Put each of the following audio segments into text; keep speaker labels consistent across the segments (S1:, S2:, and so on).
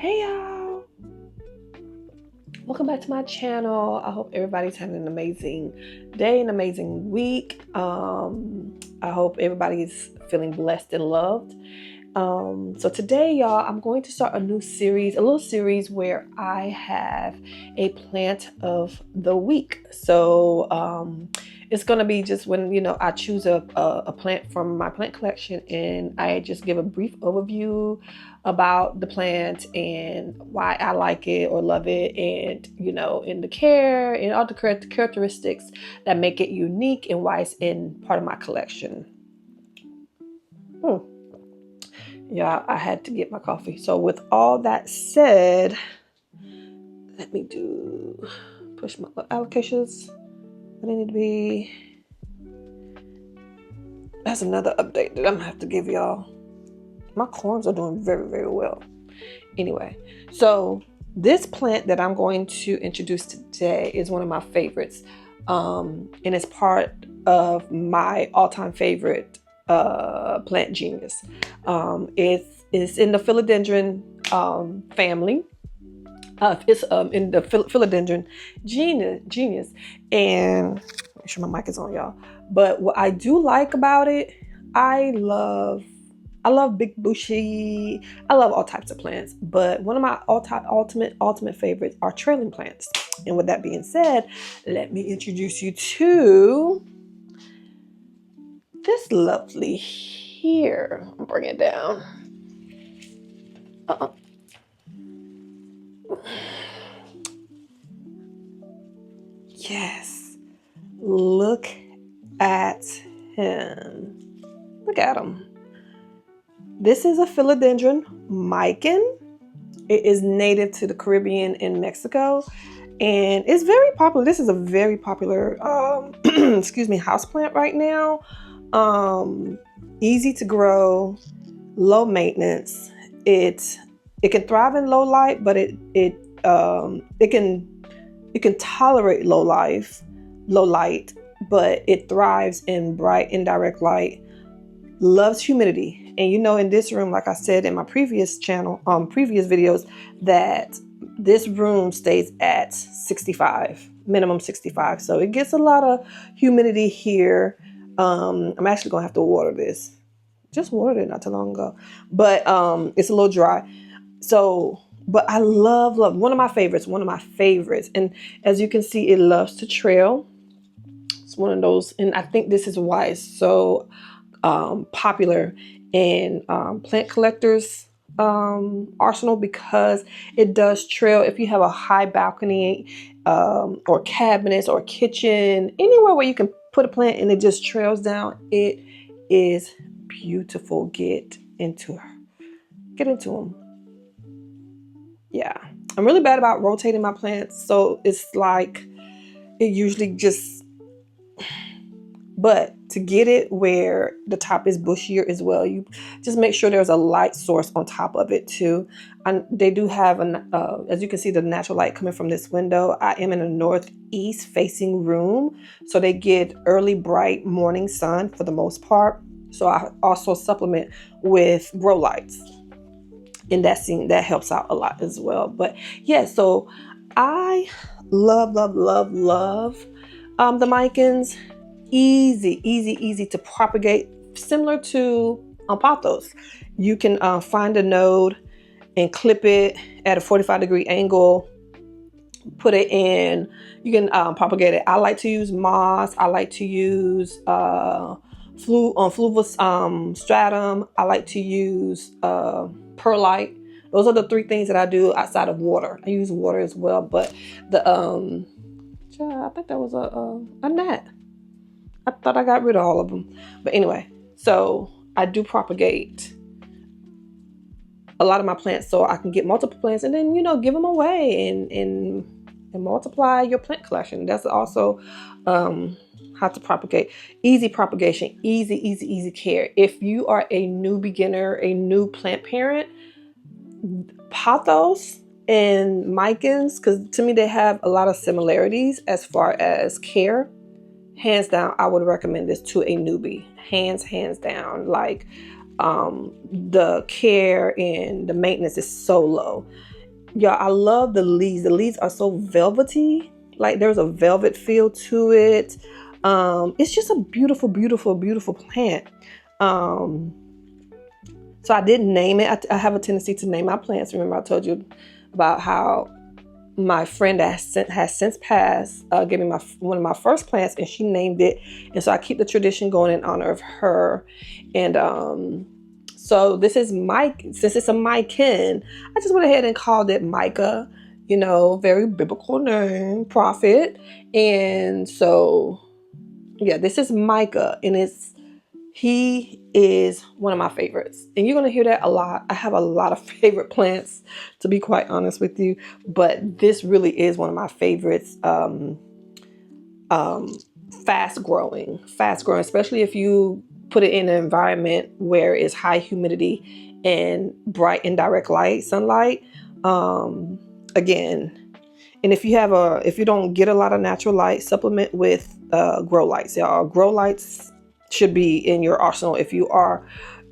S1: Hey y'all, welcome back to my channel. I hope everybody's having an amazing day, an amazing week. I hope everybody's feeling blessed and loved. So today, y'all, I'm going to start a new series, a little series where I have a plant of the week. So it's going to be just when, I choose a plant from my plant collection and I just give a brief overview about the plant and why I like it or love it, and, in the care and all the characteristics that make it unique and why it's in part of my collection. Yeah, I had to get my coffee. So with all that said, let me push my allocations. What they need to be. That's another update that I'm gonna have to give y'all. My corns are doing very, very well. Anyway, so this plant that I'm going to introduce today is one of my favorites. And it's part of my all-time favorite plant genius. It's in the Philodendron family. It's in the Philodendron genus. And make sure my mic is on, y'all. But what I do like about it, I love big bushy. I love all types of plants, but one of my ultimate favorites are trailing plants. And with that being said, let me introduce you to this lovely here. I'll bring it down. Yes. Look at him. Look at him. This is a Philodendron Mican. It is native to the Caribbean and Mexico, and it's very popular. This is a very popular, houseplant right now. Easy to grow, low maintenance. It can thrive in low light, but it can tolerate low light, but it thrives in bright indirect light. Loves humidity. And in this room, like I said in my previous videos, that this room stays at 65, minimum 65. So it gets a lot of humidity here. I'm actually gonna have to water this. Just watered it not too long ago, but it's a little dry. So, but I love one of my favorites. And as you can see, it loves to trail. It's one of those, and I think this is why it's so popular in plant collectors arsenal, because it does trail. If you have a high balcony or cabinets or kitchen, anywhere where you can put a plant and it just trails down, it is beautiful. Get into them. Yeah, I'm really bad about rotating my plants, so it's like it usually just, but to get it where the top is bushier as well, you just make sure there's a light source on top of it too. And they do have as you can see, the natural light coming from this window. I am in a northeast facing room, so they get early bright morning sun for the most part. So I also supplement with grow lights, and that helps out a lot as well. But yeah, so I love the Micans. Easy to propagate, similar to pothos. You can find a node and clip it at a 45-degree angle, put it in. You can propagate it. I like to use moss. I like to use fluvus stratum. I like to use perlite. Those are the three things that I do outside of water. I use water as well, but the I think that was a gnat. I thought I got rid of all of them. But anyway, so I do propagate a lot of my plants so I can get multiple plants and then, give them away and multiply your plant collection. That's also how to propagate. Easy propagation, easy care. If you are a new beginner, a new plant parent, pothos and Micans, because to me they have a lot of similarities as far as care. Hands down, I would recommend this to a newbie. Hands down. Like the care and the maintenance is so low. Yeah, I love the leaves. The leaves are so velvety. Like there's a velvet feel to it. It's just a beautiful, beautiful, beautiful plant. Um, so I didn't name it. I have a tendency to name my plants. Remember I told you about how my friend that has since passed gave me one of my first plants, and she named it. And so I keep the tradition going in honor of her. And so this is Mike. Since it's a Mican, I just went ahead and called it Micah. You know, very biblical name, prophet. And so yeah, this is Micah, and he is one of my favorites. And you're going to hear that a lot. I have a lot of favorite plants, to be quite honest with you. But this really is one of my favorites. Fast growing, especially if you put it in an environment where it's high humidity and bright indirect light, sunlight. Again, and if you don't get a lot of natural light, supplement with grow lights. Grow lights should be in your arsenal. If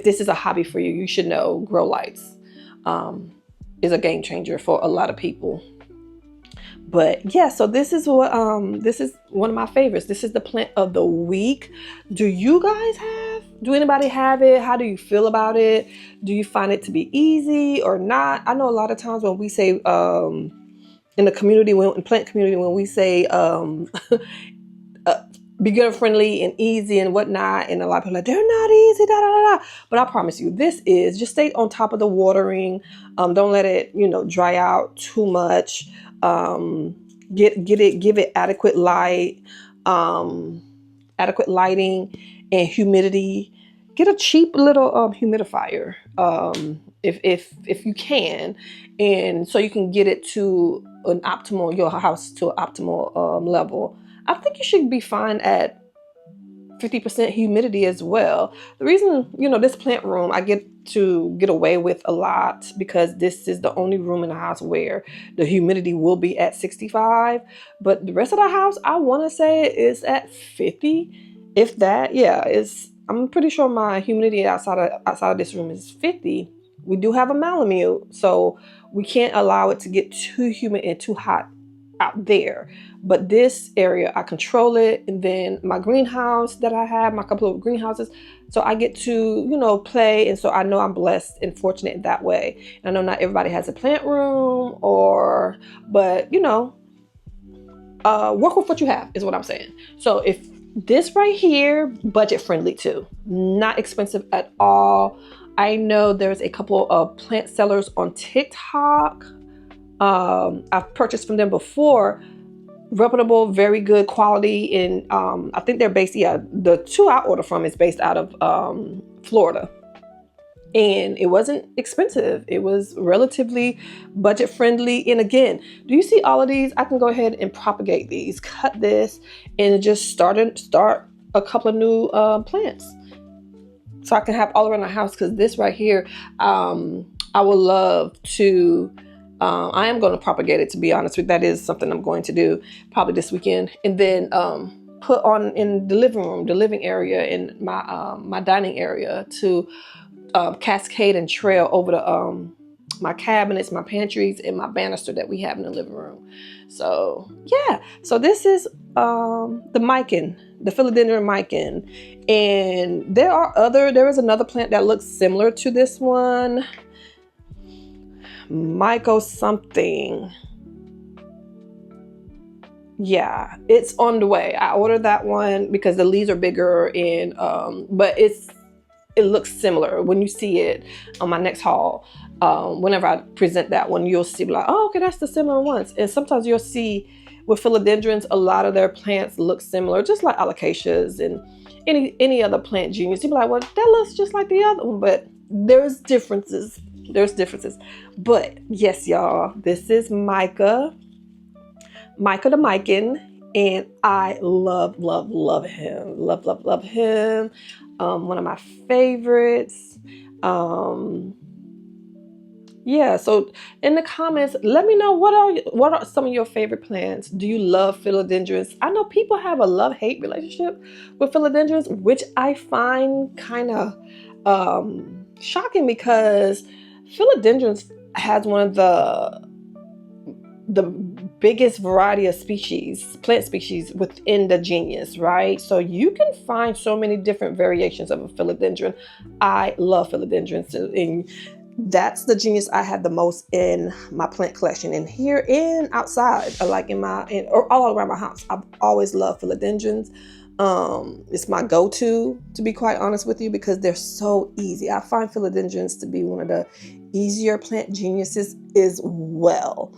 S1: this is a hobby for you, you should know grow lights is a game changer for a lot of people. But yeah, so this is one of my favorites. This is the plant of the week. Do anybody have it? How do you feel about it? Do you find it to be easy or not? I know a lot of times when we say in the community, in plant community, when we say beginner friendly and easy and whatnot, and a lot of people are like, they're not easy, da da da. But I promise you, just stay on top of the watering. Don't let it, dry out too much. Give it adequate light, adequate lighting and humidity. Get a cheap little humidifier, if you can, and so you can get it to your house to an optimal level. I think you should be fine at 50% humidity as well. The reason, this plant room, I get to get away with a lot because this is the only room in the house where the humidity will be at 65. But the rest of the house, I want to say is at 50. If that, yeah, I'm pretty sure my humidity outside of this room is 50. We do have a Malamute, so we can't allow it to get too humid and too hot out there. But this area, I control it. And then my greenhouse that I have, my couple of greenhouses, so I get to, play. And so I know I'm blessed and fortunate that way. And I know not everybody has a plant room but work with what you have is what I'm saying. So if this right here, budget friendly too, not expensive at all. I know there's a couple of plant sellers on TikTok. I've purchased from them before. Reputable, very good quality, and I think they're based. Yeah, the two I order from is based out of Florida, and it wasn't expensive. It was relatively budget friendly. And again, do you see all of these? I can go ahead and propagate these, cut this, and just start a couple of new plants, so I can have all around the house. Because this right here, I would love to. I am going to propagate it, to be honest with you. That is something I'm going to do probably this weekend. And then put on in the living room, the living area, in my dining area to cascade and trail over to my cabinets, my pantries, and my banister that we have in the living room. So yeah, so this is the Mican, the Philodendron Mican. And there is another plant that looks similar to this one. Myco something. Yeah, it's on the way. I ordered that one because the leaves are bigger, and but it looks similar when you see it on my next haul. Whenever I present that one, you'll see like, oh, okay, that's the similar ones. And sometimes you'll see with philodendrons, a lot of their plants look similar, just like alocasias and any other plant genius. You'll be like, well, that looks just like the other one, but there's differences. But yes, y'all, this is Micah the Mican, and I love him. Love him. One of my favorites. Yeah, so in the comments, let me know what are some of your favorite plants. Do you love philodendrons? I know people have a love-hate relationship with philodendrons, which I find kind of shocking, because philodendrons has one of the the biggest variety of species, plant species within the genus, right? So you can find so many different variations of a philodendron. I love philodendrons, and that's the genus I have the most in my plant collection. And here and outside, like or all around my house, I've always loved philodendrons. It's my go-to, to be quite honest with you, because they're so easy. I find philodendrons to be one of the easier plant geniuses as well.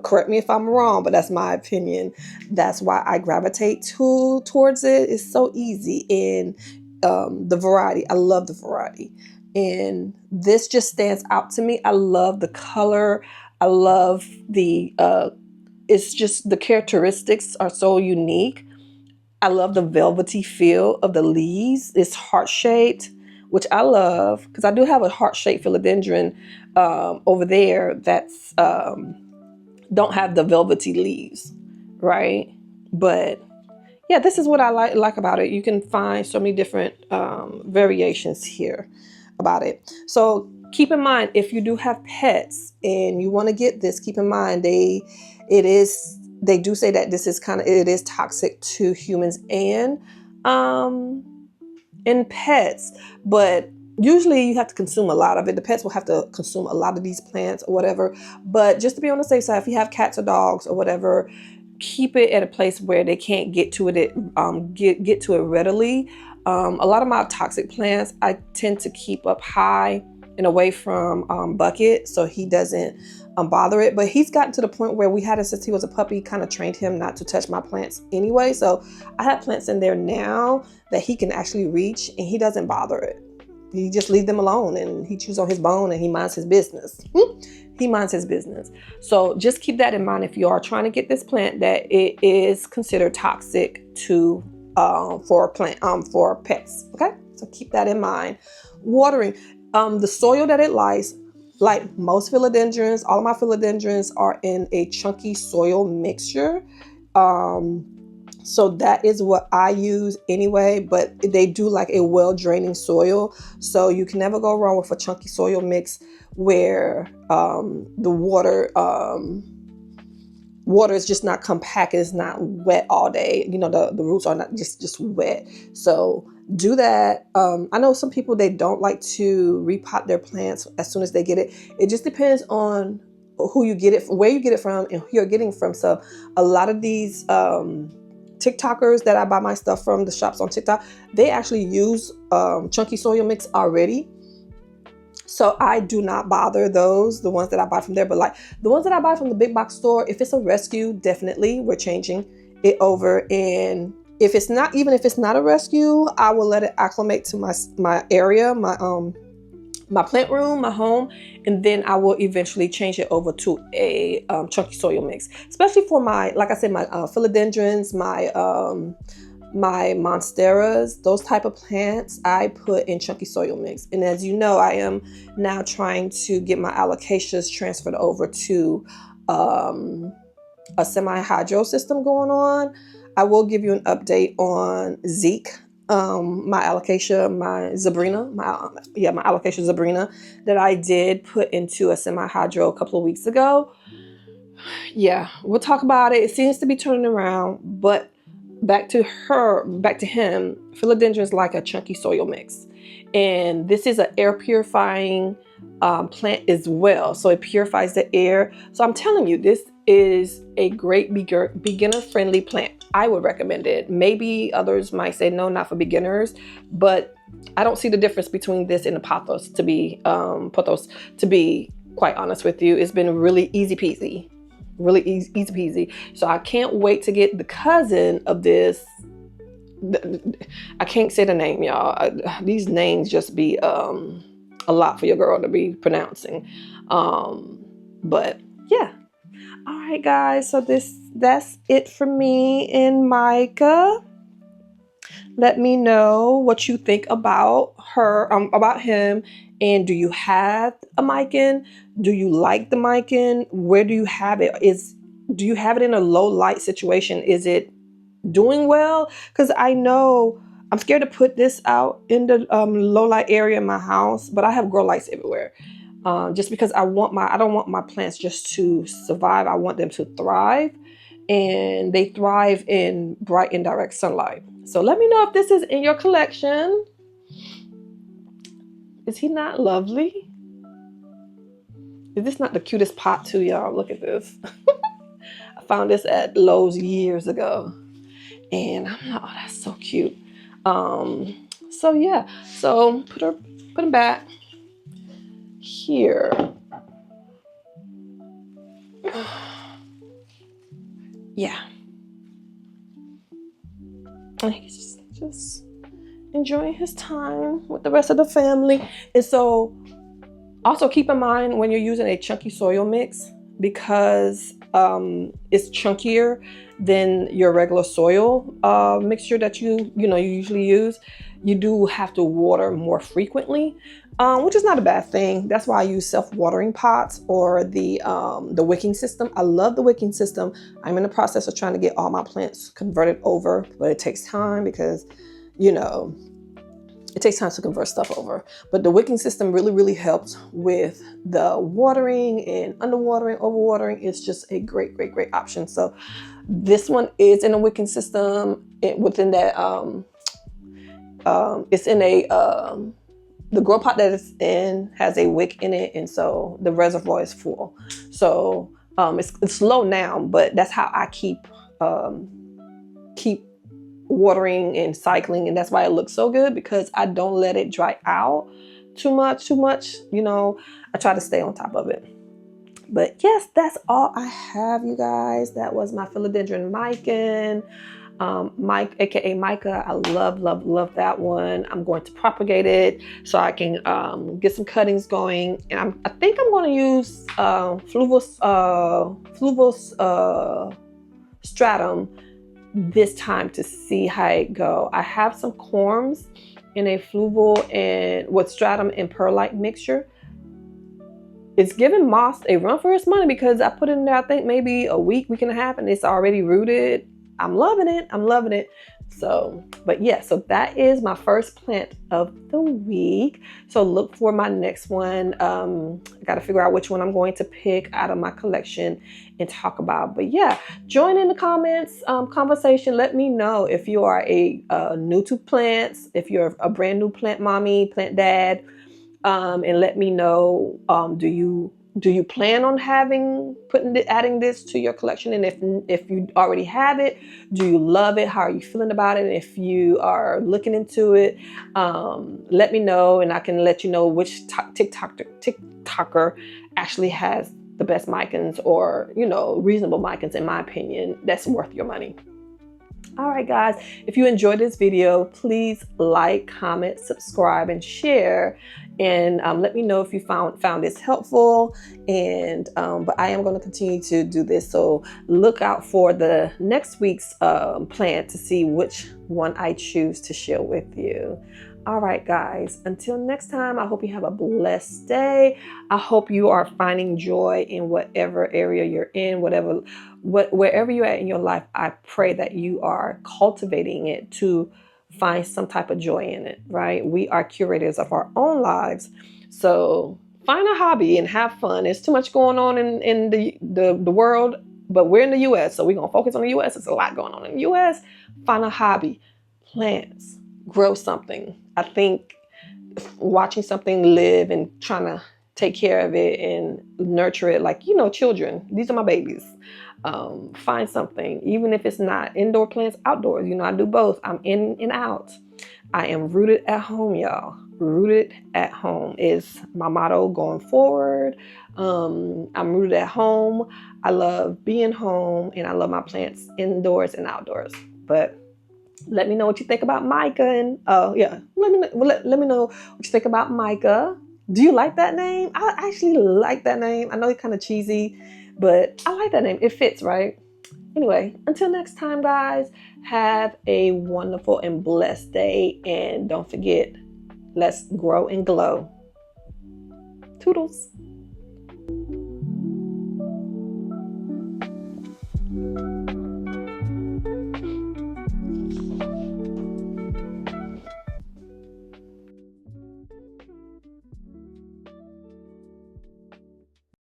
S1: Correct me if I'm wrong, but that's my opinion. That's why I gravitate towards it. It's so easy, and the variety. I love the variety, and this just stands out to me. I love the color. I love the. It's just the characteristics are so unique. I love the velvety feel of the leaves. It's heart-shaped, which I love, because I do have a heart-shaped philodendron over there that's don't have the velvety leaves, right? But yeah, this is what I like about it. You can find so many different variations here about it. So keep in mind, if you do have pets and you want to get this, keep in mind they do say that this is it is toxic to humans and pets, but usually you have to consume a lot of it. The pets will have to consume a lot of these plants or whatever. But just to be on the safe side, if you have cats or dogs or whatever, keep it at a place where they can't get to it get to it readily. A lot of my toxic plants I tend to keep up high and away from Bucket, so he doesn't bother it. But he's gotten to the point where we had it since he was a puppy, kind of trained him not to touch my plants anyway. So I have plants in there now that he can actually reach, and he doesn't bother it. He just leave them alone, and he chews on his bone, and he minds his business. He minds his business. So just keep that in mind if you are trying to get this plant, that it is considered toxic to for pets. Okay, so keep that in mind. Watering. The soil that it likes, like most philodendrons, all of my philodendrons are in a chunky soil mixture. So that is what I use anyway, but they do like a well-draining soil. So you can never go wrong with a chunky soil mix where the water is just not compact. It's not wet all day. The roots are not just wet. So do that. I know some people, they don't like to repot their plants as soon as they get it. It just depends on who you get it from, where you get it from, and who you're getting from. So a lot of these TikTokers that I buy my stuff from, the shops on TikTok, they actually use chunky soil mix already. So I do not bother the ones that I buy from there. But like the ones that I buy from the big box store, if it's a rescue, definitely we're changing it over. And if it's not a rescue, I will let it acclimate to my area, my plant room, my home, and then I will eventually change it over to a chunky soil mix. Especially for my philodendrons, my monsteras, those type of plants, I put in chunky soil mix. And as you know, I am now trying to get my alocasias transferred over to a semi-hydro system going on. I will give you an update on Zeke, my alocasia, my Zabrina, my alocasia Zabrina that I did put into a semi-hydro a couple of weeks ago. Yeah, we'll talk about it. It seems to be turning around, but back to him, philodendrons like a chunky soil mix. And this is an air purifying plant as well. So it purifies the air. So I'm telling you, this is a great beginner friendly plant. I would recommend it. Maybe others might say no, not for beginners, but I don't see the difference between this and the pothos, to be quite honest with you. It's been really easy peasy. Really easy peasy. So I can't wait to get the cousin of this. I can't say the name, y'all. These names just be a lot for your girl to be pronouncing. But yeah. All right, guys. So that's it for me and Micah. Let me know what you think about him. And do you have a Mican? Do you like the Mican? Where do you have it? Do you have it in a low light situation? Is it doing well? Because I know I'm scared to put this out in the low light area in my house, but I have grow lights everywhere. just because I don't want my plants just to survive. I want them to thrive, and they thrive in bright indirect sunlight. So let me know if this is in your collection. Is he not lovely? Is this not the cutest pot too, y'all? Look at this. I found this at Lowe's years ago, and I'm like, oh, that's so cute. So yeah, so put him back here. Yeah, and he's just enjoying his time with the rest of the family. And so also keep in mind when you're using a chunky soil mix, because it's chunkier than your regular soil mixture that you usually use, you do have to water more frequently, which is not a bad thing. That's why I use self-watering pots or the wicking system. I love the wicking system. I'm in the process of trying to get all my plants converted over, but it takes time because it takes time to convert stuff over. But the wicking system really, really helps with the watering and underwatering, overwatering. It's just a great, great, great option. So this one is in a wicking system. Within that, it's in the grow pot that it's in has a wick in it, and so the reservoir is full. So it's low now, but that's how I keep watering and cycling, and that's why it looks so good, because I don't let it dry out too much. I try to stay on top of it. But yes, that's all I have, you guys. That was my Philodendron Mican, aka Mica. I love that one. I'm going to propagate it so I can get some cuttings going, and I think I'm going to use Fluvus stratum this time to see how it go. I have some corms in a fluval and with stratum and perlite mixture. It's giving moss a run for its money because I put it in there, I think maybe a week and a half, and it's already rooted. I'm loving it. So, but yeah, so that is my first plant of the week. So look for my next one. I got to figure out which one I'm going to pick out of my collection and talk about. But yeah, join in the comments conversation. Let me know if you are a new to plants, if you're a brand new plant mommy, plant dad, and let me know, do you plan on adding this to your collection? And if you already have it, do you love it? How are you feeling about it? And if you are looking into it, let me know, and I can let you know which TikToker actually has the best Micans, or reasonable Micans, in my opinion, that's worth your money. All right, guys, if you enjoyed this video, please like, comment, subscribe, and share. And let me know if you found this helpful. And but I am going to continue to do this, so look out for the next week's plan to see which one I choose to share with you. All right, guys, until next time, I hope you have a blessed day. I hope you are finding joy in whatever area you're in, wherever you're at in your life. I pray that you are cultivating it to find some type of joy in it, right? We are curators of our own lives. So find a hobby and have fun. There's too much going on in the world, but we're in the US, so we're going to focus on the US. There's a lot going on in the US. Find a hobby, plants, grow something. I think watching something live and trying to take care of it and nurture it like, children. These are my babies. Find something, even if it's not indoor plants, outdoors. I do both. I'm in and out. I am rooted at home, y'all. Rooted at home is my motto going forward. I'm rooted at home. I love being home, and I love my plants indoors and outdoors. But let me know what you think about Mica. And let me know what you think about Mica. Do you like that name? I actually like that name. I know it's kind of cheesy, but I like that name. It fits, right? Anyway, until next time, guys, have a wonderful and blessed day. And don't forget, let's grow and glow. Toodles.